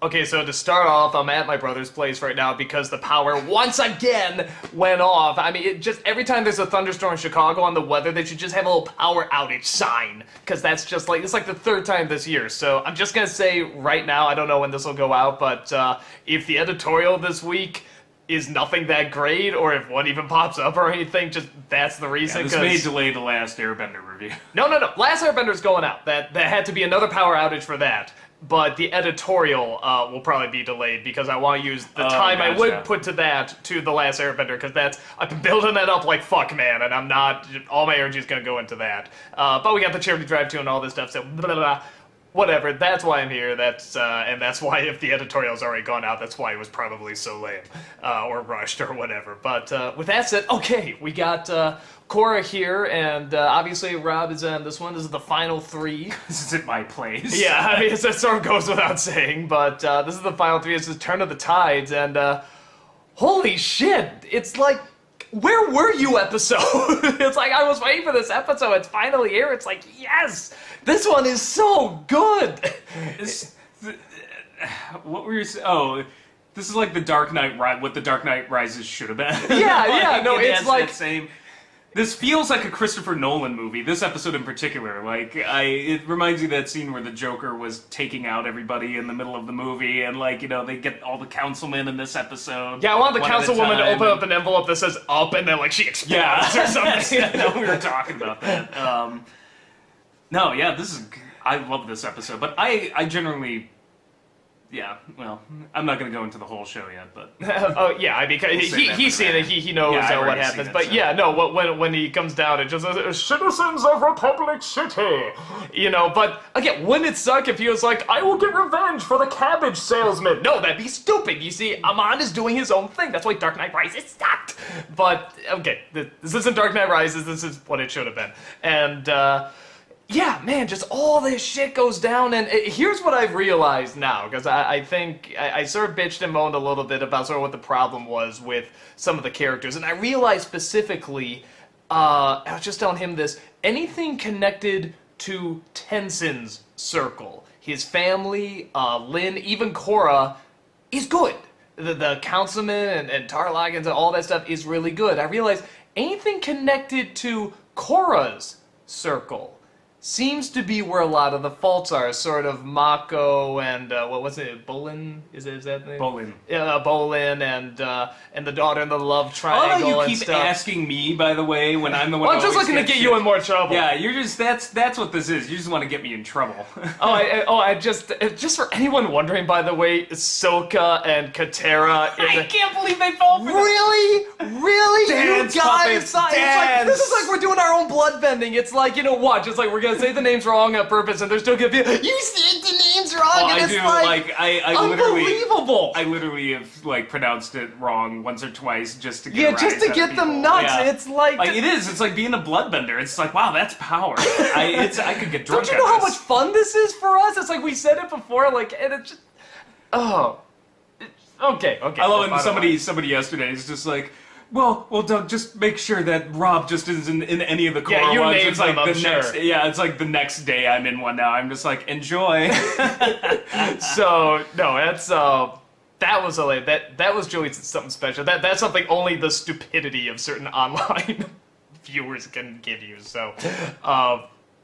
Okay, so to start off, I'm at my brother's place right now because the power once again went off. I mean, it just every time there's a thunderstorm in Chicago on the weather, they should just have a little power outage sign because that's just like it's like the third time this year. So I'm just gonna say right now, I don't know when this will go out, but if the editorial this week is nothing that great, or if one even pops up or anything, just that's the reason. Yeah, this may delay the Last Airbender review. No. Last Airbender's going out. That had to be another power outage for that. But the editorial will probably be delayed because I want to use the time I would put to that to The Last Airbender because I've been building that up like fuck, man, and I'm not, all my energy is going to go into that. But we got the charity drive too and all this stuff, so blah, blah, blah. Whatever, that's why I'm here, and that's why if the editorial's already gone out, that's why it was probably so lame, or rushed, or whatever. But with that said, okay, we got Korra here, and obviously Rob is on this one. This is the final 3. This is at my place. Yeah, I mean, that sort of goes without saying, but this is the final 3. It's the turn of the tides, and holy shit, it's like, where were you episode? It's like, I was waiting for this episode, it's finally here, it's like, yes! This one is so good! What were you saying? Oh, this is like the Dark Knight, what the Dark Knight Rises should have been. Yeah, yeah, no, it's like... Same. This feels like a Christopher Nolan movie, this episode in particular. Like, it reminds me of that scene where the Joker was taking out everybody in the middle of the movie, and like, you know, they get all the councilmen in this episode. Yeah, I want the councilwoman to open up an envelope that says up, and then like she explodes or something. I know we were talking about that. No, yeah, I love this episode, but I generally... Yeah, well, I'm not going to go into the whole show yet, but... Oh, yeah, I mean, he's seen it, he knows what happens, but so. Yeah, no, when he comes down, it just says, citizens of Republic City, you know, but, again, wouldn't it suck if he was like, I will get revenge for the cabbage salesman? No, that'd be stupid, you see, Amon is doing his own thing, that's why Dark Knight Rises sucked, but, okay, this isn't Dark Knight Rises, this is what it should have been, and, yeah, man, just all this shit goes down, and here's what I've realized now, because I think I sort of bitched and moaned a little bit about sort of what the problem was with some of the characters, and I realized specifically, I was just telling him this, anything connected to Tensin's circle, his family, Lin, even Korra, is good. The councilman and Tarlag and all that stuff is really good. I realized anything connected to Korra's circle seems to be where a lot of the faults are, sort of Mako and, what was it, Bolin? Is that the name? Bolin. Yeah, Bolin and the daughter in the love triangle and stuff. You keep asking me, by the way, when I'm the one well, I'm just looking to get you in more trouble. Yeah, you're just, that's what this is. You just want to get me in trouble. I just for anyone wondering, by the way, Sokka and Katara. I can't believe they fall for this. Really? Dance, you guys puppets, thought, dance. This is like we're doing our own bloodbending. It's like, you know what, just like we're gonna say the names wrong on purpose and they're still gonna be, you said the names wrong, and it's I unbelievable. I literally have like pronounced it wrong once or twice just to get just to get them nuts. Yeah. It's like it is. It's like being a bloodbender. It's like, wow, that's power. I could get drunk. Don't you know how much fun this is for us? It's like we said it before, like, and it just okay. I love when somebody yesterday is just like, well, Doug, just make sure that Rob just isn't in any of the Korra ones. It's like it's like the next day I'm in one now. I'm just like, enjoy. So no, that's that was that was really something special. That's something only the stupidity of certain online viewers can give you.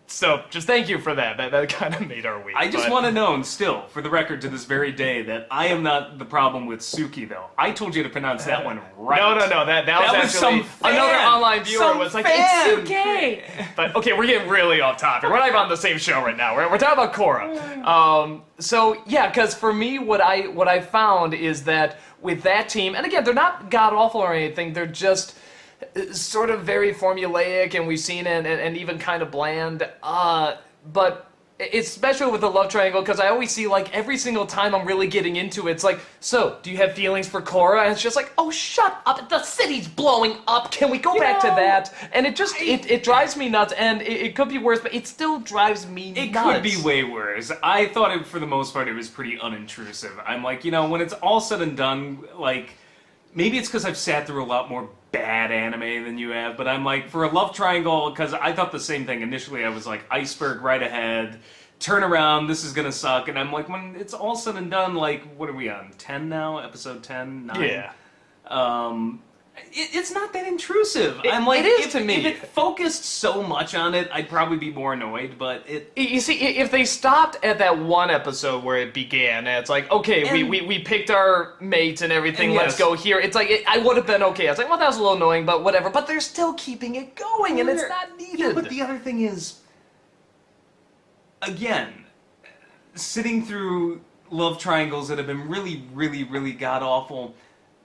So just thank you for that. That kind of made our week. I just want to know, still, for the record to this very day, that I am not the problem with Suki, though. I told you to pronounce that one right. No. That was actually another online viewer was like, it's Suki. But okay, we're getting really off topic. We're not even on the same show right now. We're talking about Korra. So yeah, because for me, what I found is that with that team, and again, they're not god awful or anything. They're just sort of very formulaic, and we've seen it, and even kind of bland, but especially with the love triangle, because I always see, like, every single time I'm really getting into it, it's like, so, do you have feelings for Korra? And it's just like, oh, shut up, the city's blowing up, can we go back to that? And it just, it drives me nuts, and it could be worse, but it still drives me nuts. It could be way worse. I thought, for the most part, it was pretty unintrusive. I'm like, you know, when it's all said and done, like, maybe it's because I've sat through a lot more bad anime than you have, but I'm like, for a love triangle, because I thought the same thing. Initially, I was like, iceberg right ahead, turn around, this is gonna suck. And I'm like, when it's all said and done, like, what are we on? 10 now? Episode 10? 9? Yeah. It's not that intrusive. I'm like, it is to me. If it focused so much on it, I'd probably be more annoyed, but it... You see, if they stopped at that one episode where it began, and it's like, okay, we picked our mates and everything, and let's yes. go here. It's like, I would have been okay. I was like, well, that was a little annoying, but whatever. But they're still keeping it going, and it's not needed. Yeah, but the other thing is, again, sitting through love triangles that have been really, really, really god-awful,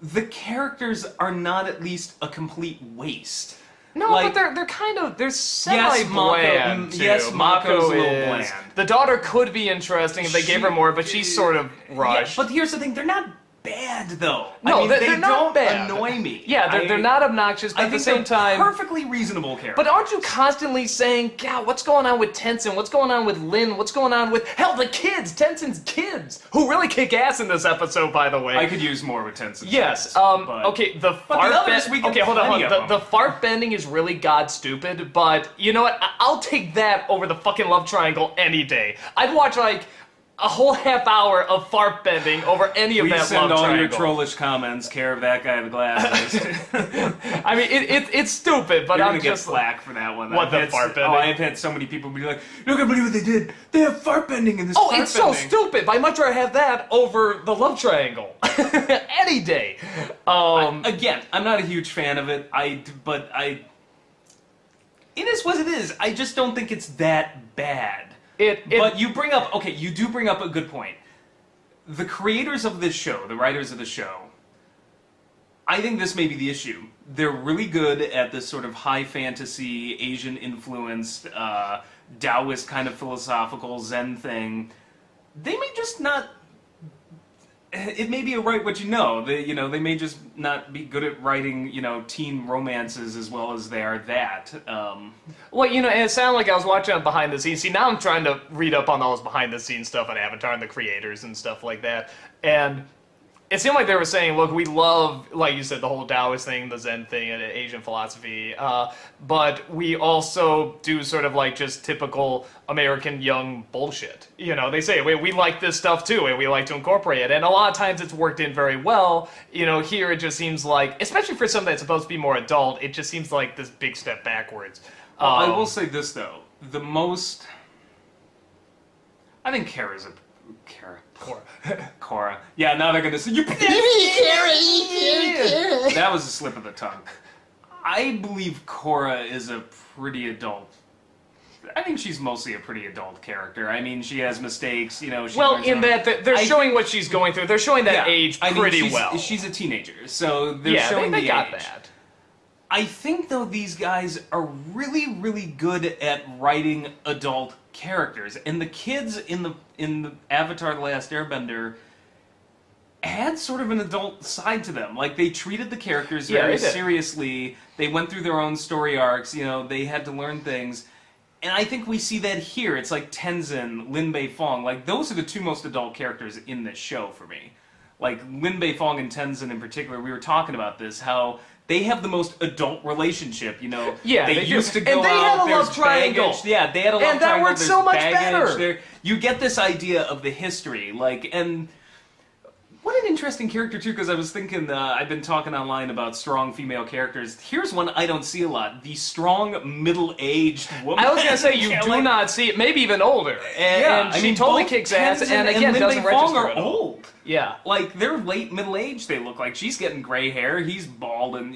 the characters are not at least a complete waste. No, like, but they're kind of, they're semi-bland, too. Yes, Mako's a little is, bland. The daughter could be interesting if they gave her more, but she's sort of rushed. Yeah, but here's the thing, they're not bad, though. No, I mean, they're they not don't bad. annoy me. Yeah, they're not obnoxious, but I at the think same they're time... perfectly reasonable characters. But aren't you constantly saying, God, what's going on with Tenzin? What's going on with Lin? What's going on with... Hell, the kids! Tenzin kids! Who really kick ass in this episode, by the way. I could use more with Tenzin. Yes, but... okay, the fart... Okay, hold on. The fart bending is really god stupid, but you know what? I'll take that over the fucking love triangle any day. I'd watch, like... a whole half hour of fart bending over any of that love triangle. Send all your trollish comments, care of that guy with glasses. I mean, it's stupid, but You're I'm gonna just... get flack for that one. What, the fart bending? Oh, I've had so many people be like, "You're not gonna believe what they did. They have fart bending in this fart it's bending." so stupid. I'd much rather have that over the love triangle. Any day. Again, I'm not a huge fan of it. But it is what it is. I just don't think it's that bad. But you do bring up a good point. The creators of this show, the writers of the show, I think this may be the issue. They're really good at this sort of high fantasy, Asian-influenced, Taoist kind of philosophical Zen thing. They may just not... It may be a write what you know. They may just not be good at writing, teen romances as well as they are that. Well, it sounded like I was watching it behind the scenes. See, now I'm trying to read up on all this behind the scenes stuff on Avatar and the creators and stuff like that. And it seemed like they were saying, look, we love, like you said, the whole Taoist thing, the Zen thing, and Asian philosophy, but we also do sort of like just typical American young bullshit. They say, we like this stuff too, and we like to incorporate it, and a lot of times it's worked in very well. Here it just seems like, especially for something that's supposed to be more adult, it just seems like this big step backwards. I will say this, though. I think Korra. Yeah, now they're gonna say you. That was a slip of the tongue. I believe Korra is a pretty adult. I think she's mostly a pretty adult character. I mean, she has mistakes. She they're showing what she's going through. They're showing that age pretty well. She's a teenager, so they're showing they the got age. that. I think, though, these guys are really, really good at writing adult characters, and the kids in the Avatar: The Last Airbender had sort of an adult side to them. Like, they treated the characters very seriously. They went through their own story arcs. They had to learn things, and I think we see that here. It's like Tenzin, Lin Beifong. Like, those are the two most adult characters in this show for me. Like, Lin Beifong and Tenzin in particular. We were talking about this, how they have the most adult relationship, Yeah, they used to go and they out, had a there's love triangle. Baggage. Yeah, they had a love triangle. And that worked so much better. There. You get this idea of the history, and what an interesting character, too, because I was thinking, I've been talking online about strong female characters. Here's one I don't see a lot. The strong, middle-aged woman. I was going to say, you do not see it, maybe even older. And she totally kicks ass, and again, doesn't register are at all. old. Yeah. Like, they're late middle age, they look like. She's getting gray hair, he's bald, and,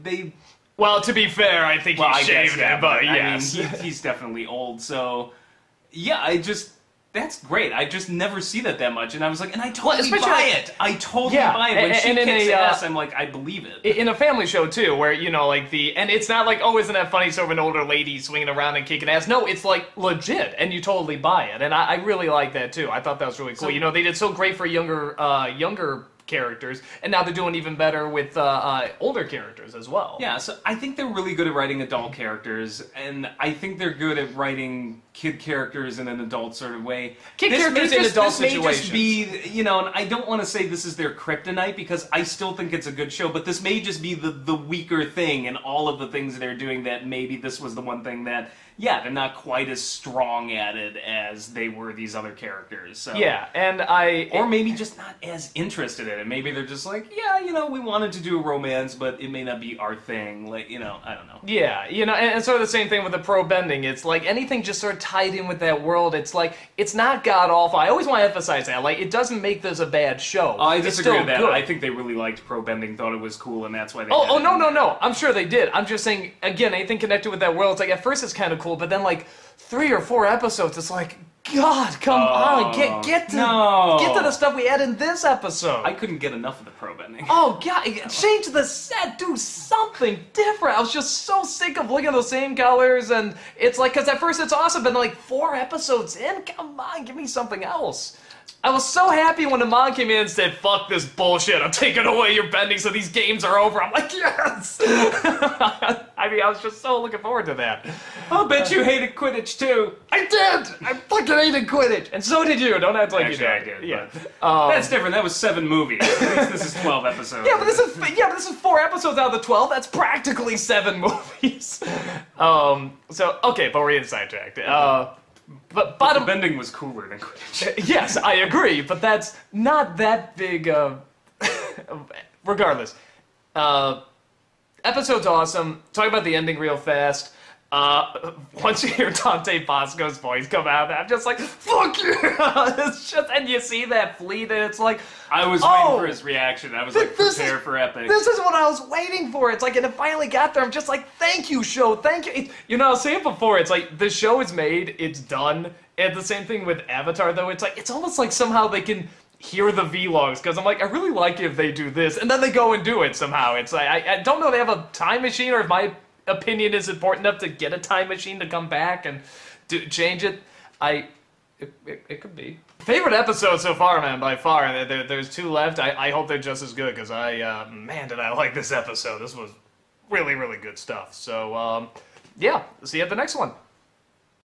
they... Well, to be fair, I think he shaved it, but yes. I mean, he's definitely old, so... Yeah, that's great. I just never see that much, and I was like, and I totally buy it. I totally buy it. When she kicks ass, I'm like, I believe it. In a family show, too, where, and it's not like, oh, isn't that funny, sort of an older lady swinging around and kicking ass. No, it's, like, legit, and you totally buy it, and I really like that, too. I thought that was really cool. They did so great for younger characters, and now they're doing even better with older characters as well. Yeah, so I think they're really good at writing adult characters, and I think they're good at writing kid characters in an adult sort of way. Kid characters in adult situations. This may just be, and I don't want to say this is their kryptonite, because I still think it's a good show, but this may just be the weaker thing in all of the things they're doing, that maybe this was the one thing that yeah, they're not quite as strong at it as they were these other characters. So. Yeah, and or maybe just not as interested in it. Maybe they're just like, yeah, we wanted to do a romance, but it may not be our thing. Like, I don't know. Yeah, and sort of the same thing with the pro-bending. It's like anything just sort of tied in with that world. It's like, it's not god-awful. I always want to emphasize that. Like, it doesn't make this a bad show. I disagree with that. Good. I think they really liked pro-bending, thought it was cool, and that's why they no. I'm sure they did. I'm just saying, again, anything connected with that world, it's like, at first it's kind of cool, but then, like, 3 or 4 episodes, it's like, God, come on, get to the stuff we had in this episode. I couldn't get enough of the pro-bending. Oh, God, change the set, do something different. I was just so sick of looking at those same colors, and it's like, because at first it's awesome, but like 4 episodes in, come on, give me something else. I was so happy when the mom came in and said, fuck this bullshit, I'm taking away your bending so these games are over. I'm like, yes! I mean, I was just so looking forward to that. I'll bet you hated Quidditch, too. I did! I fucking hated Quidditch! And so did you, don't act like you did. Actually, I did. Yeah. That's different, that was 7 movies. At least this is 12 episodes. Yeah, but this is 4 episodes out of the 12, that's practically 7 movies. Okay, but we're getting sidetracked. But the bending was cooler than Quidditch. Yes, I agree, but that's not that big of... Regardless. Episode's awesome. Talk about the ending real fast. Once you hear Dante Bosco's voice come out, I'm just like, fuck you! It's just, and you see that fleet, and it's like... I was waiting for his reaction. I was like, prepare for epic. This is what I was waiting for. It's like, and it finally got there. I'm just like, thank you, show. Thank you. I was saying before, it's like, the show is made, it's done. And the same thing with Avatar, though. It's like, it's almost like somehow they can hear the vlogs, because I'm like, I really like it if they do this. And then they go and do it somehow. It's like, I don't know if they have a time machine, or if my opinion is important enough to get a time machine to come back and change it. It could be. Favorite episode so far, man, by far. There's 2 left. I hope they're just as good, because man, did I like this episode. This was really, really good stuff. So, yeah, see you at the next one.